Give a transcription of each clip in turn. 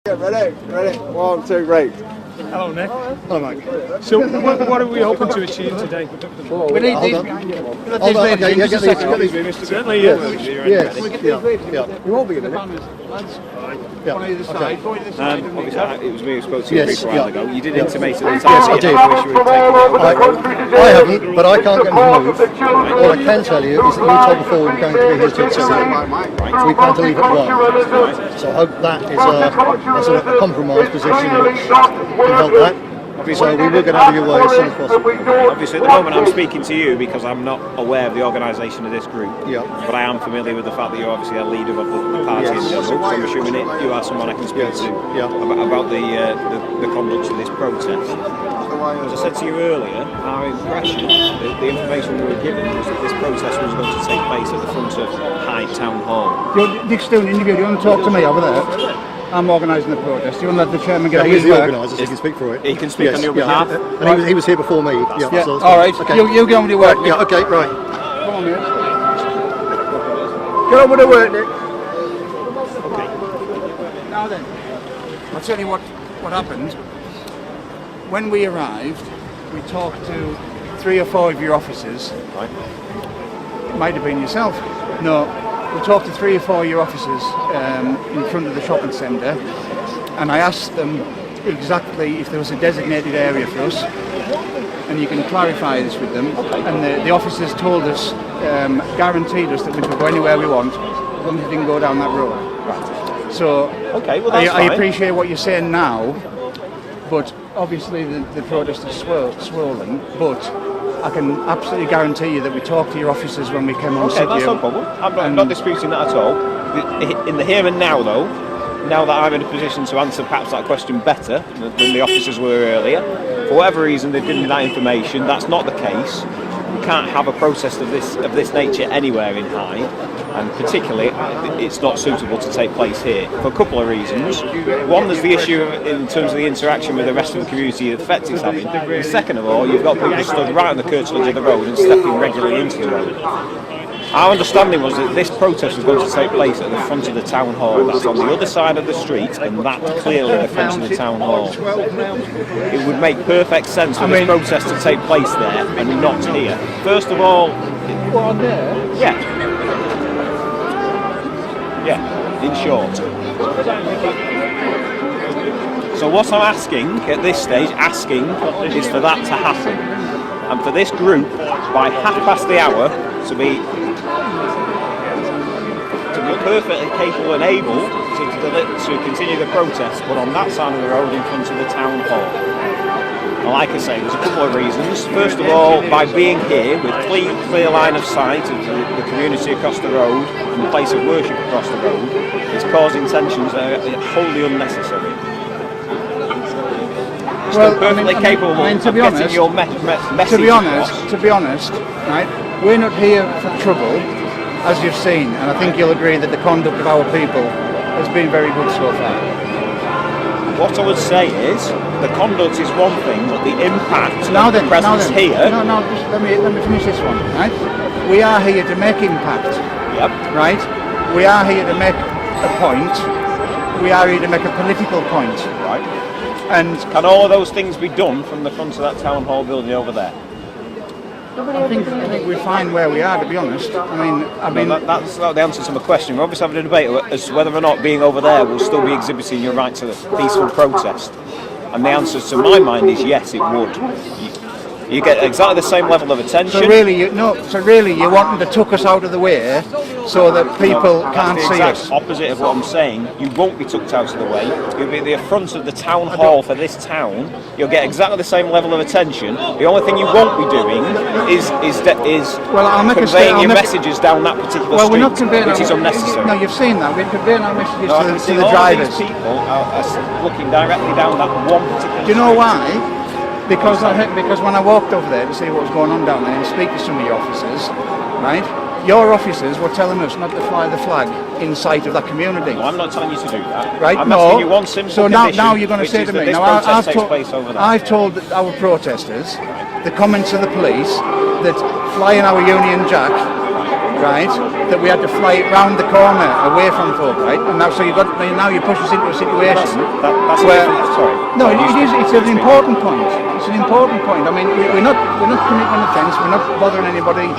Yeah, ready. 1, 2, right. Hello, Nick. Hello, Mike. So, what are we hoping to achieve today? We need these behind you. Okay, get these. Certainly, yes. Yes. You won't be in a minute. One either side. Obviously, it was me who spoke to you a while ago. You did intimate at the time. Yes, I did. I haven't, but I can't get them to move. What I can tell you is that you told before we were going to be here till 2. So we plan to leave at 1. So I hope that is a sort of compromise position which can help that. So we were going to have your way as soon as possible. Obviously, at the moment I'm speaking to you because I'm not aware of the organisation of this group. Yeah. But I am familiar with the fact that you're obviously a leader of the party in general. So I'm assuming you are someone I can speak to about the conduct of this protest. As I said to you earlier, our impression, the information we were given was that this protest was going to take place at the front of Hyde Town Hall. Dick's doing an interview. Do you want to talk to me over there? I'm organising the protest. Do you want to let the chairman get he's the organiser, so he can speak for it. He can speak on your behalf. And he was here before me. So all right. Okay. You get on with your work. Yeah, okay, right. Come on, mate. Get on with the work, Nick. Okay. Now then, I'll tell you what happened. When we arrived, we talked to 3 or 4 of your officers. Right. It might have been yourself. No. We talked to 3 or 4 of your officers in front of the shopping centre, and I asked them exactly if there was a designated area for us, and you can clarify this with them. And the officers told us, guaranteed us that we could go anywhere we want, as long as we didn't go down that road. Right. So okay, well, that's I appreciate what you're saying now, but obviously the protest is swollen, but I can absolutely guarantee you that we talked to your officers when we came on. Okay, that's no problem. I'm not disputing that at all. In the here and now, though, now that I'm in a position to answer perhaps that question better than the officers were earlier, for whatever reason they've given me that information, that's not the case. We can't have a protest of this nature anywhere in Hyde, and particularly it's not suitable to take place here for a couple of reasons. One, there's the issue in terms of the interaction with the rest of the community the effect it's having. And second of all, you've got people stood right on the curtilage of the road and stepping regularly into the road. Our understanding was that this protest was going to take place at the front of the town hall. That's on the other side of the street, and that's clearly the front of the town hall. It would make perfect sense for this protest to take place there and not here. First of all, yeah. Yeah, in short. So what I'm asking at this stage, is for that to happen. And for this group, by hour, to be perfectly capable and able to continue the protest, but on that side of the road in front of the town hall. And like I say, there's a couple of reasons. First of all, by being here with clear line of sight of the community across the road and the place of worship across the road, it's causing tensions that are wholly unnecessary. Still perfectly capable of getting your message across. To be honest, right, we're not here for trouble, as you've seen, and I think you'll agree that the conduct of our people has been very good so far. What I would say is, the conduct is one thing, but the impact of the presence here... just let me finish this one, right? We are here to make impact. Yep. Right? We are here to make a point. We are here to make a political point. Right. And can all of those things be done from the front of that town hall building over there? I think we're fine where we are, to be honest. I mean, that's not the answer to my question. We're obviously having a debate as to whether or not being over there will still be exhibiting your right to peaceful protest. And the answer to my mind is yes, it would. You get exactly the same level of attention. So really, you're wanting to tuck us out of the way so that people can't see us. That's the exact opposite of what I'm saying. You won't be tucked out of the way. You'll be at the front of the town hall for this town. You'll get exactly the same level of attention. The only thing you won't be doing is conveying your messages down that particular street, we're not conveying which is unnecessary. No, you've seen that. We're conveying our messages to the drivers. These people are looking directly down that one particular street. Do you know why? Because when I walked over there to see what was going on down there and speak to some of your officers, right? Your officers were telling us not to fly the flag in sight of that community. No, I'm not telling you to do that. Right? I'm asking you one simple condition. So now you're going to say to me, I've told our protesters the comments of the police that flying our Union Jack, right, that we had to fly it round the corner away from folk, right? And now, so you push us into a situation That's where sorry. no, it's an important point. It's an important point. I mean, we're not committing an offence. We're not bothering anybody.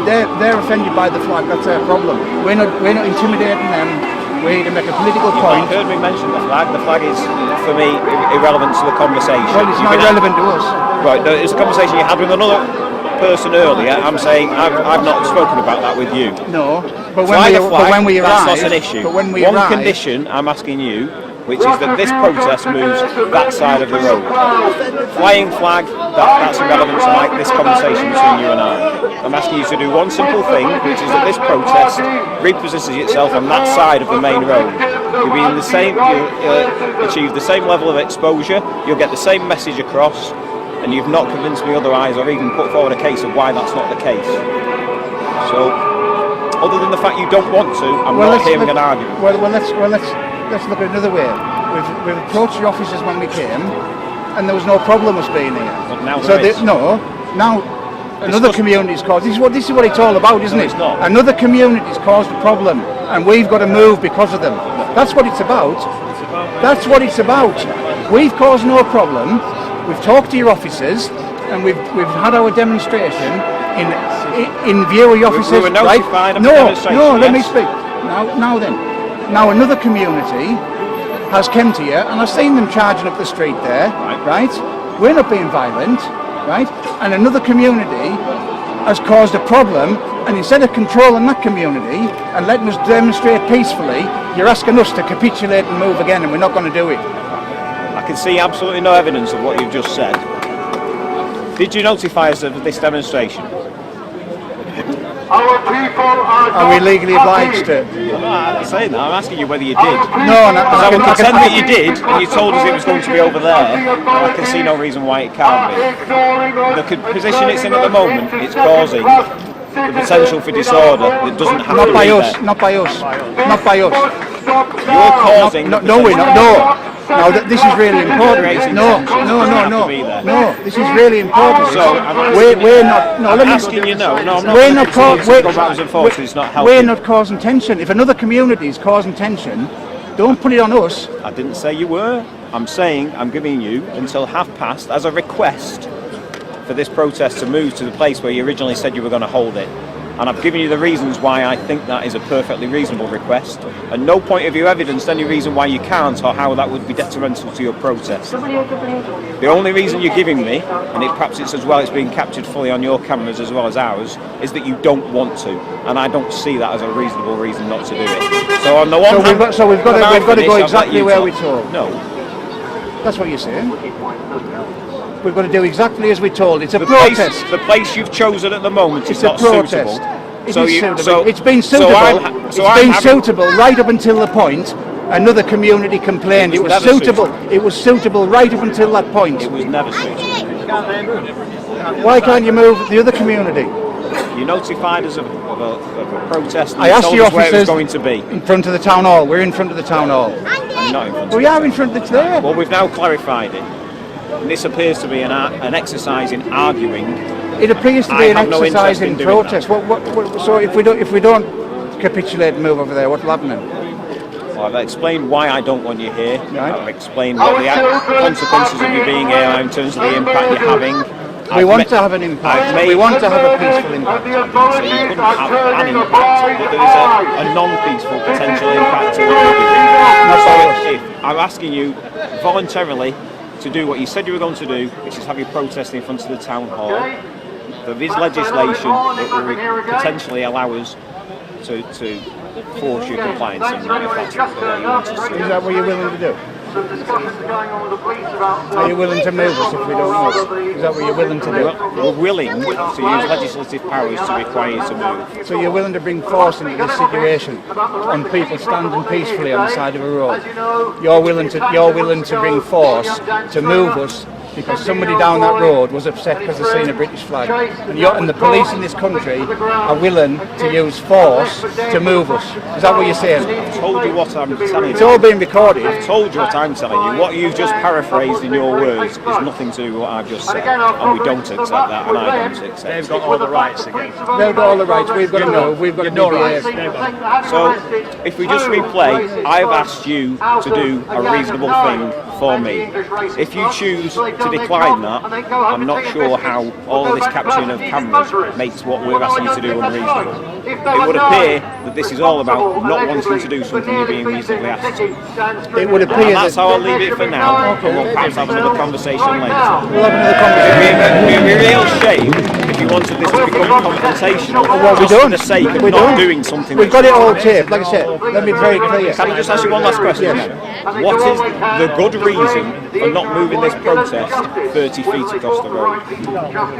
They're offended by the flag. That's their problem. We're not intimidating them. We need to make a political point. You heard me mention the flag. The flag is, for me, irrelevant to the conversation. Well, it's not relevant to us. Right, it's a conversation you had with another person earlier. I'm saying I've not spoken about that with you. No, but Flag, when we arrive, that's not an issue. But when we One arrive, condition I'm asking you, which is that this protest moves that side of the road. Flying flag, that's irrelevant to this conversation between you and I. I'm asking you to do one simple thing, which is that this protest repositions itself on that side of the main road. You'll achieve the same level of exposure, you'll get the same message across, and you've not convinced me otherwise or even put forward a case of why that's not the case. So, other than the fact you don't want to, I'm not hearing an argument. Let's look at another way. We've approached the officers when we came, and there was no problem us being here. But now now another community's caused. This is what it's all about, isn't it? It's not. Another community's caused a problem, and we've got to move because of them. That's what it's about. That's what it's about. We've caused no problem. We've talked to your officers, and we've had our demonstration in view of your officers. We were notified of the demonstration. No, let me speak. Now another community has come to you, and I've seen them charging up the street there, right? We're not being violent, right? And another community has caused a problem, and instead of controlling that community and letting us demonstrate peacefully, you're asking us to capitulate and move again, and we're not going to do it. I can see absolutely no evidence of what you've just said. Did you notify us of this demonstration? Are we legally obliged to? I'm not saying that, I'm asking you whether you did. No, Because I would pretend that you did, and you told us it was going to be over there, and I can see no reason why it can't be. The position it's in at the moment, it's causing the potential for disorder that doesn't have to be there. Not by us. You're causing... No, we're not. No. No, this is really important. No, this is really important. So, we're not. No, let me. Asking you no. No, I'm not. We're not We're not causing tension. If another community is causing tension, don't put it on us. I didn't say you were. I'm saying I'm giving you until past as a request for this protest to move to the place where you originally said you were going to hold it. And I've given you the reasons why I think that is a perfectly reasonable request, and no point of you evidenced any reason why you can't or how that would be detrimental to your protest. The only reason you're giving me, and perhaps it's as well it's being captured fully on your cameras as well as ours, is that you don't want to, and I don't see that as a reasonable reason not to do it. So on the one hand, we've got to go exactly where we told. No. That's what you're saying. We've got to do exactly as we told. It's a protest. The place you've chosen at the moment is not protest. Suitable. It's been suitable. Suitable right up until the point another community complained. It was suitable. It was suitable right up until that point. It was never suitable. Why can't you move the other community? You notified us of a protest. And I asked the officers where it was going to be in front of the town hall. We're in front of the town hall. You're not in front. We are in front. It's there. Well, we've now clarified it. And this appears to be an exercise in arguing. It appears to be an exercise in protest. So if we don't capitulate and move over there, what will happen then? Well, I've explained why I don't want you here. Right. I've explained what the consequences of you being here are in terms of the impact you're having. We want to have an impact. We want to have a peaceful impact. So you couldn't have an impact, but there is a non-peaceful potential impact to what you're doing. So I'm asking you voluntarily to do what you said you were going to do, which is have your protest in front of the town hall. There is legislation that will potentially allow us to force your compliance in, if that's the way you want us to. Is that what you're willing to do? Are you willing to move us if we don't move? Is that what you're willing to do? We're willing to use legislative powers to require you to move. So you're willing to bring force into this situation on people standing peacefully on the side of a road? You're willing to bring force to move us because somebody down that road was upset because they've seen a British flag. And the police in this country are willing to use force to move us. Is that what you're saying? I've told you what I'm telling you. It's all being recorded. I've told you what I'm telling you. What you've just paraphrased in your words is nothing to do with what I've just said. And we don't accept that, and I don't accept They've it. got all the rights again. They've got all the rights. We've got to know. We've got to no behave. rights. So, if we just replay, I've asked you to do a reasonable thing for me. If you choose to decline that, I'm not sure how all of this capturing of cameras makes what we're asking you to do unreasonable. It would appear that this is all about not wanting to do something you're being reasonably asked to. It would appear And that's how I'll leave it for now, and we'll perhaps have another conversation later. We'll have another conversation. It would be a real shame if you wanted this to become confrontational Well, we just for don't. the sake of We not don't. doing something. We've got it all taped. Like I said, let me be very clear. Can I just ask you one last question? Yes. What is the good reason for not moving this protest 30 feet across the road?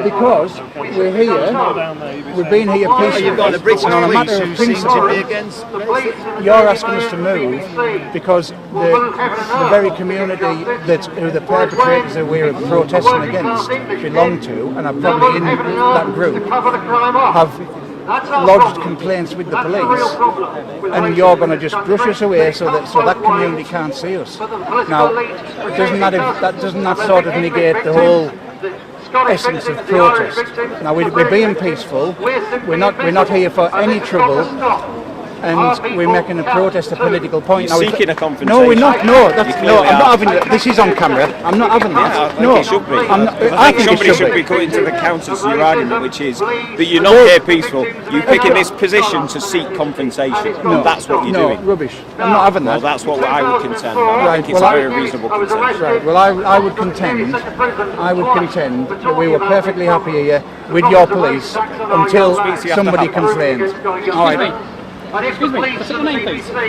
Because we're here, we've been here peacefully. You've got the British and on a police matter who of seem to principle, be against Brexit. you're asking us to move because the very community who the perpetrators that we're protesting against belong to, and are probably in that group, have lodged complaints with the police, and you're going to just brush us away so that community can't see us. Now, doesn't that sort of negate the whole essence of protest? Now, we're being peaceful. We're not here for any trouble. And we're making a protest a political point. You're seeking a confrontation. No, we're not. No, I'm clearly not are. having that. This is on camera. I'm not having that. I think No, it should be. I'm not, I think somebody should be putting to the counter to your argument, which is that you're not here peaceful. You're picking this position to seek confrontation. No, That's what you're no, doing. rubbish. I'm not having Well, that. that's what I would contend. I think it's well, a very reasonable contention. Right. Well, I would contend that we were perfectly happy here with your police until Speak to you somebody after complained. All right. Excuse me, what's your name, please? So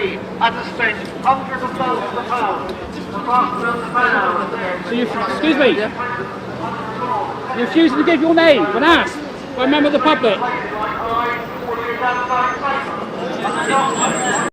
you, excuse me, you're refusing to give your name when asked by a member of the public.